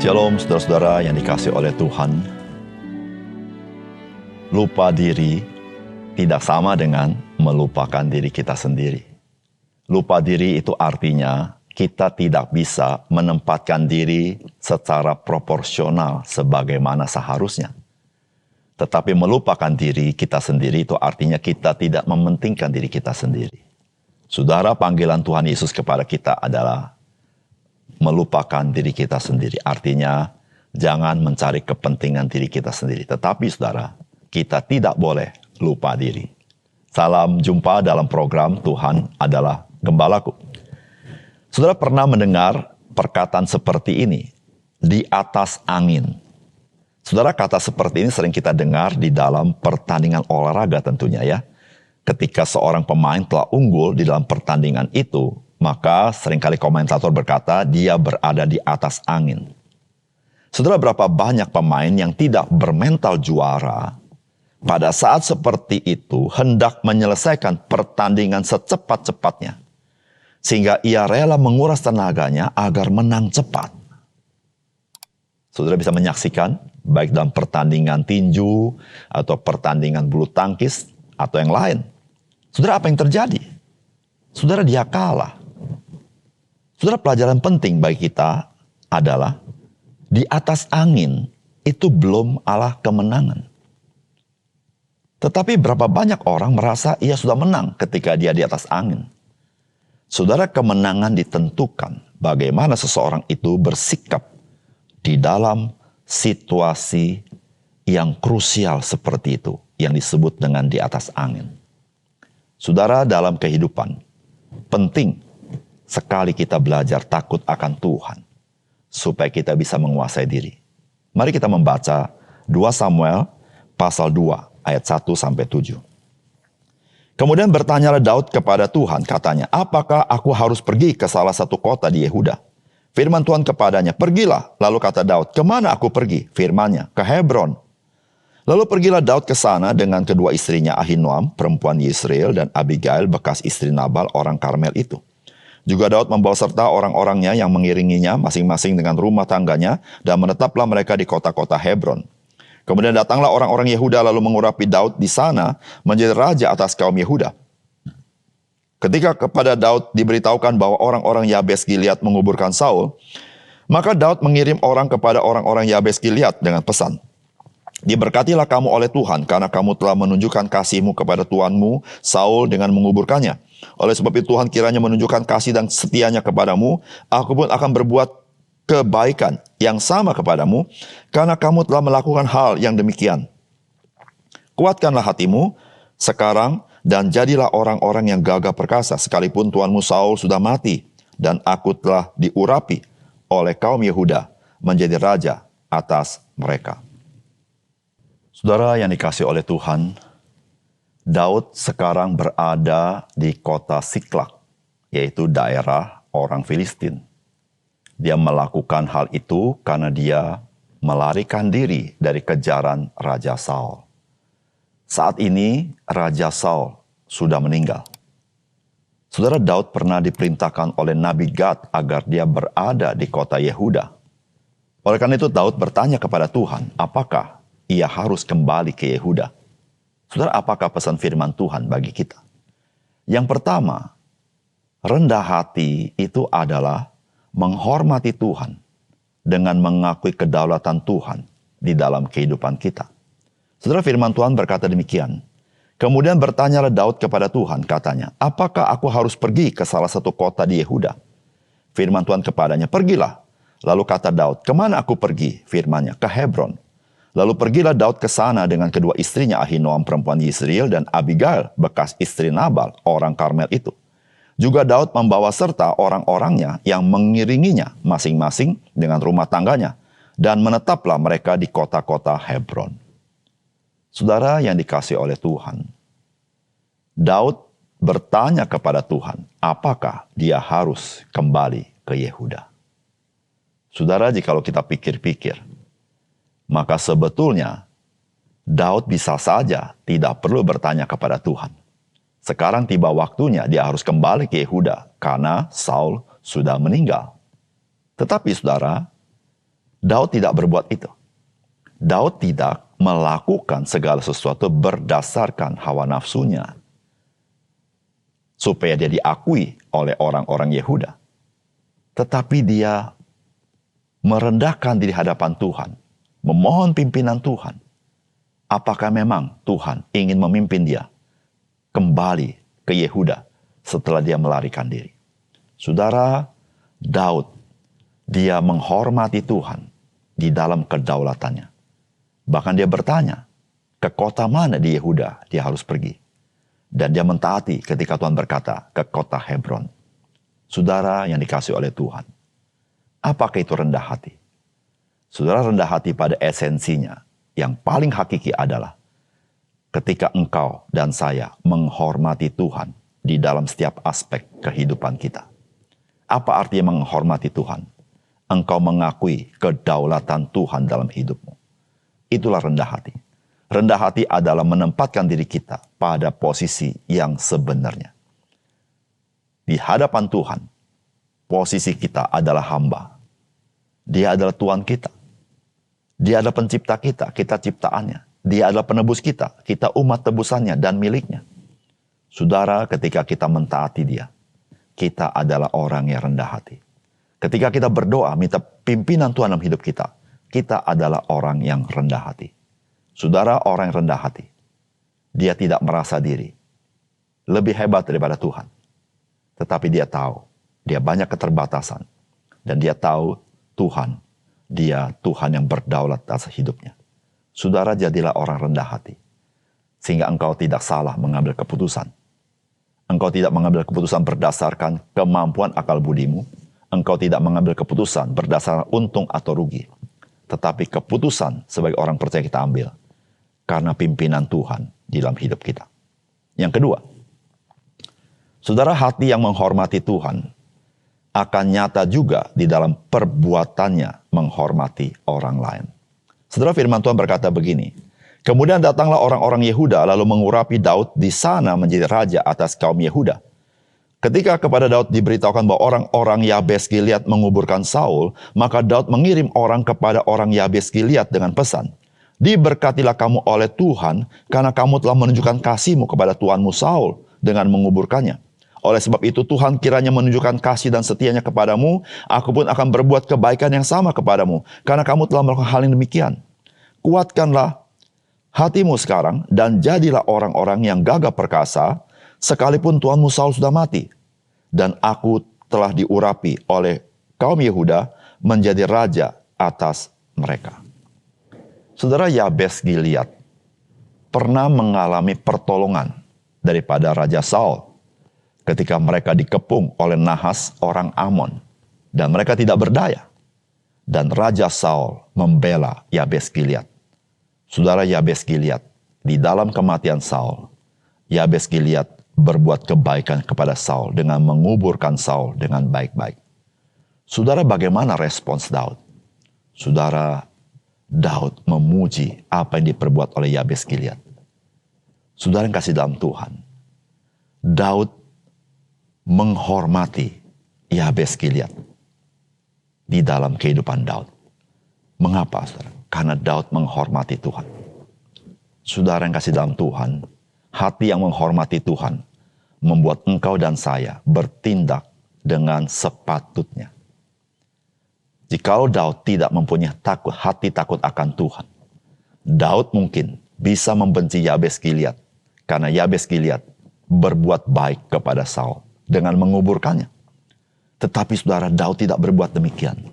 Shalom saudara-saudara yang dikasihi oleh Tuhan. Lupa diri tidak sama dengan melupakan diri kita sendiri. Lupa diri itu artinya kita tidak bisa menempatkan diri secara proporsional sebagaimana seharusnya. Tetapi melupakan diri kita sendiri itu artinya kita tidak mementingkan diri kita sendiri. Saudara, panggilan Tuhan Yesus kepada kita adalah melupakan diri kita sendiri. Artinya, jangan mencari kepentingan diri kita sendiri. Tetapi saudara, kita tidak boleh lupa diri. Salam jumpa dalam program Tuhan adalah Gembalaku. Saudara pernah mendengar perkataan seperti ini, di atas angin. Saudara, kata seperti ini sering kita dengar di dalam pertandingan olahraga tentunya ya. Ketika seorang pemain telah unggul di dalam pertandingan itu, maka seringkali komentator berkata dia berada di atas angin. Saudara, berapa banyak pemain yang tidak bermental juara pada saat seperti itu hendak menyelesaikan pertandingan secepat-cepatnya. Sehingga ia rela menguras tenaganya agar menang cepat. Saudara bisa menyaksikan baik dalam pertandingan tinju atau pertandingan bulu tangkis atau yang lain. Saudara, apa yang terjadi? Saudara, dia kalah. Saudara, pelajaran penting bagi kita adalah di atas angin itu belum Allah kemenangan. Tetapi berapa banyak orang merasa ia sudah menang ketika dia di atas angin. Saudara, kemenangan ditentukan bagaimana seseorang itu bersikap di dalam situasi yang krusial seperti itu, yang disebut dengan di atas angin. Saudara, dalam kehidupan penting sekali kita belajar takut akan Tuhan, supaya kita bisa menguasai diri. Mari kita membaca 2 Samuel pasal 2 ayat 1-7. Kemudian bertanyalah Daud kepada Tuhan, katanya, apakah aku harus pergi ke salah satu kota di Yehuda? Firman Tuhan kepadanya, pergilah. Lalu kata Daud, kemana aku pergi? Firman-Nya, ke Hebron. Lalu pergilah Daud ke sana dengan kedua istrinya Ahinoam, perempuan Yisrael, dan Abigail, bekas istri Nabal, orang Karmel itu. Juga Daud membawa serta orang-orangnya yang mengiringinya masing-masing dengan rumah tangganya dan menetaplah mereka di kota-kota Hebron. Kemudian datanglah orang-orang Yehuda lalu mengurapi Daud di sana menjadi raja atas kaum Yehuda. Ketika kepada Daud diberitahukan bahwa orang-orang Yabes Gilead menguburkan Saul, maka Daud mengirim orang kepada orang-orang Yabes Gilead dengan pesan, diberkatilah kamu oleh Tuhan karena kamu telah menunjukkan kasih-Mu kepada tuanmu Saul dengan menguburkannya. Oleh sebab itu Tuhan kiranya menunjukkan kasih dan setianya kepadamu. Aku pun akan berbuat kebaikan yang sama kepadamu karena kamu telah melakukan hal yang demikian. Kuatkanlah hatimu sekarang dan jadilah orang-orang yang gagah perkasa sekalipun tuanmu Saul sudah mati dan aku telah diurapi oleh kaum Yehuda menjadi raja atas mereka. Saudara yang dikasihi oleh Tuhan, Daud sekarang berada di kota Siklak, yaitu daerah orang Filistin. Dia melakukan hal itu karena dia melarikan diri dari kejaran Raja Saul. Saat ini Raja Saul sudah meninggal. Saudara, Daud pernah diperintahkan oleh Nabi Gad agar dia berada di kota Yehuda. Oleh karena itu Daud bertanya kepada Tuhan, apakah ia harus kembali ke Yehuda? Saudara, apakah pesan firman Tuhan bagi kita? Yang pertama, rendah hati itu adalah menghormati Tuhan dengan mengakui kedaulatan Tuhan di dalam kehidupan kita. Saudara, firman Tuhan berkata demikian. Kemudian bertanyalah Daud kepada Tuhan, katanya, apakah aku harus pergi ke salah satu kota di Yehuda? Firman Tuhan kepadanya, pergilah. Lalu kata Daud, kemana aku pergi? Firman-Nya, ke Hebron. Lalu pergilah Daud ke sana dengan kedua istrinya Ahinoam perempuan Yisrael dan Abigail bekas istri Nabal orang Karmel itu. Juga Daud membawa serta orang-orangnya yang mengiringinya masing-masing dengan rumah tangganya dan menetaplah mereka di kota-kota Hebron. Saudara yang dikasihi oleh Tuhan, Daud bertanya kepada Tuhan, apakah dia harus kembali ke Yehuda? Saudara, jikalau kita pikir-pikir, maka sebetulnya Daud bisa saja tidak perlu bertanya kepada Tuhan. Sekarang tiba waktunya dia harus kembali ke Yehuda karena Saul sudah meninggal. Tetapi saudara, Daud tidak berbuat itu. Daud tidak melakukan segala sesuatu berdasarkan hawa nafsunya, supaya dia diakui oleh orang-orang Yehuda. Tetapi dia merendahkan diri di hadapan Tuhan, memohon pimpinan Tuhan. Apakah memang Tuhan ingin memimpin dia kembali ke Yehuda setelah dia melarikan diri? Saudara, Daud, dia menghormati Tuhan di dalam kedaulatannya. Bahkan dia bertanya, ke kota mana di Yehuda dia harus pergi? Dan dia mentaati ketika Tuhan berkata, ke kota Hebron. Saudara yang dikasihi oleh Tuhan, apakah itu rendah hati? Saudara, rendah hati pada esensinya, yang paling hakiki adalah ketika engkau dan saya menghormati Tuhan di dalam setiap aspek kehidupan kita. Apa artinya menghormati Tuhan? Engkau mengakui kedaulatan Tuhan dalam hidupmu. Itulah rendah hati. Rendah hati adalah menempatkan diri kita pada posisi yang sebenarnya. Di hadapan Tuhan, posisi kita adalah hamba. Dia adalah Tuhan kita. Dia adalah pencipta kita, kita ciptaannya. Dia adalah penebus kita umat tebusannya dan miliknya. Saudara, ketika kita mentaati dia, kita adalah orang yang rendah hati. Ketika kita berdoa, minta pimpinan Tuhan dalam hidup kita, kita adalah orang yang rendah hati. Saudara, orang yang rendah hati, dia tidak merasa diri lebih hebat daripada Tuhan. Tetapi dia tahu, dia banyak keterbatasan. Dan dia tahu Tuhan, dia Tuhan yang berdaulat atas hidupnya. Saudara, jadilah orang rendah hati. Sehingga engkau tidak salah mengambil keputusan. Engkau tidak mengambil keputusan berdasarkan kemampuan akal budimu. Engkau tidak mengambil keputusan berdasarkan untung atau rugi. Tetapi keputusan sebagai orang percaya kita ambil karena pimpinan Tuhan di dalam hidup kita. Yang kedua, saudara, hati yang menghormati Tuhan akan nyata juga di dalam perbuatannya menghormati orang lain. Saudara, firman Tuhan berkata begini, kemudian datanglah orang-orang Yehuda lalu mengurapi Daud di sana menjadi raja atas kaum Yehuda. Ketika kepada Daud diberitahukan bahwa orang-orang Yabes Gilead menguburkan Saul, maka Daud mengirim orang kepada orang Yabes Gilead dengan pesan, diberkatilah kamu oleh Tuhan, karena kamu telah menunjukkan kasihmu kepada tuanmu Saul dengan menguburkannya. Oleh sebab itu Tuhan kiranya menunjukkan kasih dan setianya kepadamu, aku pun akan berbuat kebaikan yang sama kepadamu, karena kamu telah melakukan hal yang demikian. Kuatkanlah hatimu sekarang, dan jadilah orang-orang yang gagah perkasa, sekalipun tuanmu Saul sudah mati. Dan aku telah diurapi oleh kaum Yehuda menjadi raja atas mereka. Saudara, Yabes Gilead pernah mengalami pertolongan daripada Raja Saul ketika mereka dikepung oleh Nahas orang Amon. Dan mereka tidak berdaya. Dan Raja Saul membela Yabes Gilead. Saudara, Yabes Gilead, di dalam kematian Saul, Yabes Gilead berbuat kebaikan kepada Saul dengan menguburkan Saul dengan baik-baik. Saudara, bagaimana respons Daud? Saudara, Daud memuji apa yang diperbuat oleh Yabes Gilead. Saudara yang kasih dalam Tuhan, Daud menghormati Yabes Gilead di dalam kehidupan Daud. Mengapa, saudara? Karena Daud menghormati Tuhan. Saudara yang kasih dalam Tuhan, hati yang menghormati Tuhan membuat engkau dan saya bertindak dengan sepatutnya. Jikalau Daud tidak mempunyai hati takut akan Tuhan, Daud mungkin bisa membenci Yabes Gilead karena Yabes Gilead berbuat baik kepada Saul dengan menguburkannya. Tetapi saudara, Daud tidak berbuat demikian.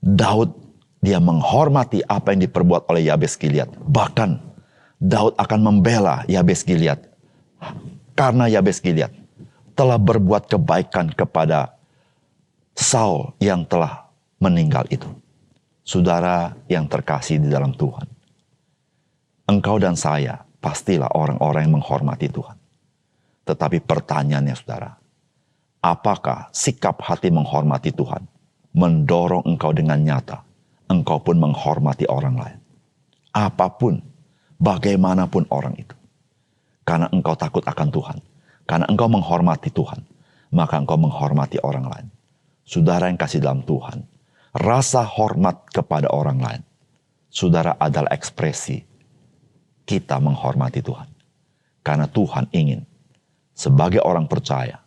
Daud, dia menghormati apa yang diperbuat oleh Yabes Gilead. Bahkan Daud akan membela Yabes Gilead karena Yabes Gilead telah berbuat kebaikan kepada Saul yang telah meninggal itu. Saudara yang terkasih di dalam Tuhan, engkau dan saya pastilah orang-orang yang menghormati Tuhan. Tetapi pertanyaannya, saudara, apakah sikap hati menghormati Tuhan mendorong engkau dengan nyata engkau pun menghormati orang lain? Apapun, bagaimanapun orang itu. Karena engkau takut akan Tuhan. Karena engkau menghormati Tuhan. Maka engkau menghormati orang lain. Saudara yang kasih dalam Tuhan. Rasa hormat kepada orang lain, saudara, adalah ekspresi kita menghormati Tuhan. Karena Tuhan ingin sebagai orang percaya,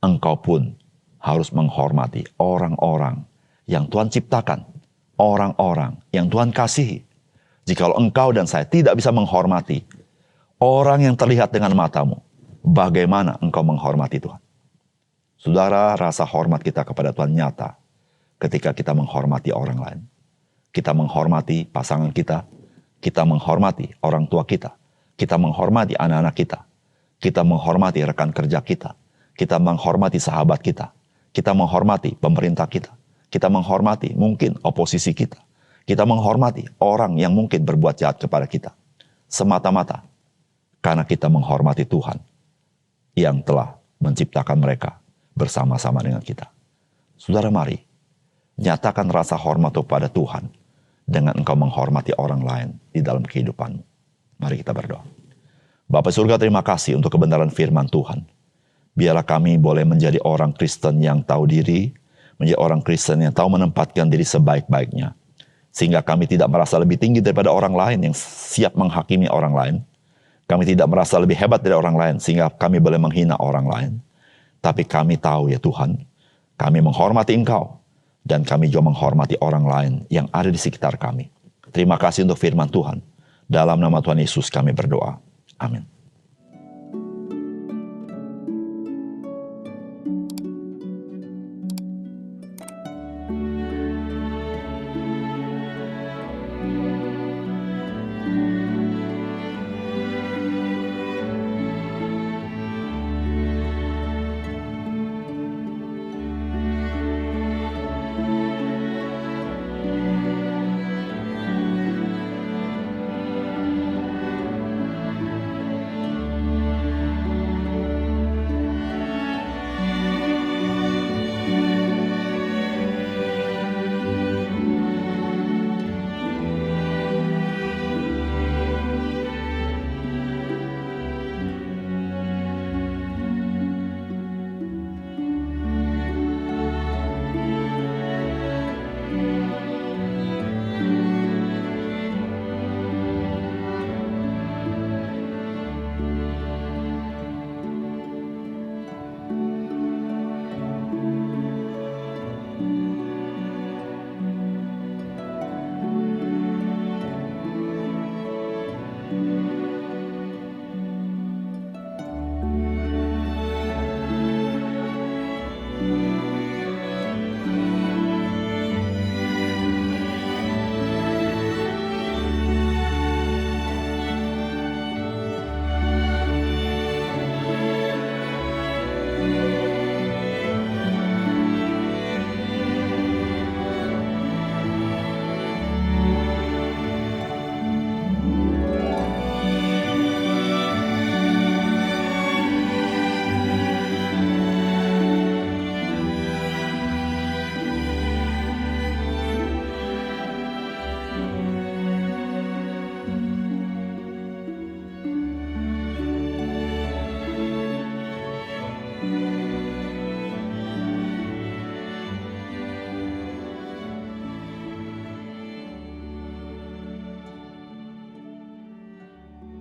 engkau pun harus menghormati orang-orang yang Tuhan ciptakan, orang-orang yang Tuhan kasihi. Jikalau engkau dan saya tidak bisa menghormati orang yang terlihat dengan matamu, bagaimana engkau menghormati Tuhan? Saudara, rasa hormat kita kepada Tuhan nyata ketika kita menghormati orang lain. Kita menghormati pasangan kita menghormati orang tua kita menghormati anak-anak kita menghormati rekan kerja kita menghormati sahabat kita menghormati pemerintah kita menghormati mungkin oposisi kita menghormati orang yang mungkin berbuat jahat kepada kita. Semata-mata karena kita menghormati Tuhan yang telah menciptakan mereka bersama-sama dengan kita. Saudara, mari nyatakan rasa hormat kepada Tuhan dengan engkau menghormati orang lain di dalam kehidupanmu. Mari kita berdoa. Bapa surga, terima kasih untuk kebenaran firman Tuhan. Biarlah kami boleh menjadi orang Kristen yang tahu diri, menjadi orang Kristen yang tahu menempatkan diri sebaik-baiknya. Sehingga kami tidak merasa lebih tinggi daripada orang lain yang siap menghakimi orang lain. Kami tidak merasa lebih hebat dari orang lain sehingga kami boleh menghina orang lain. Tapi kami tahu ya Tuhan, kami menghormati Engkau. Dan kami juga menghormati orang lain yang ada di sekitar kami. Terima kasih untuk firman Tuhan. Dalam nama Tuhan Yesus kami berdoa. Amin.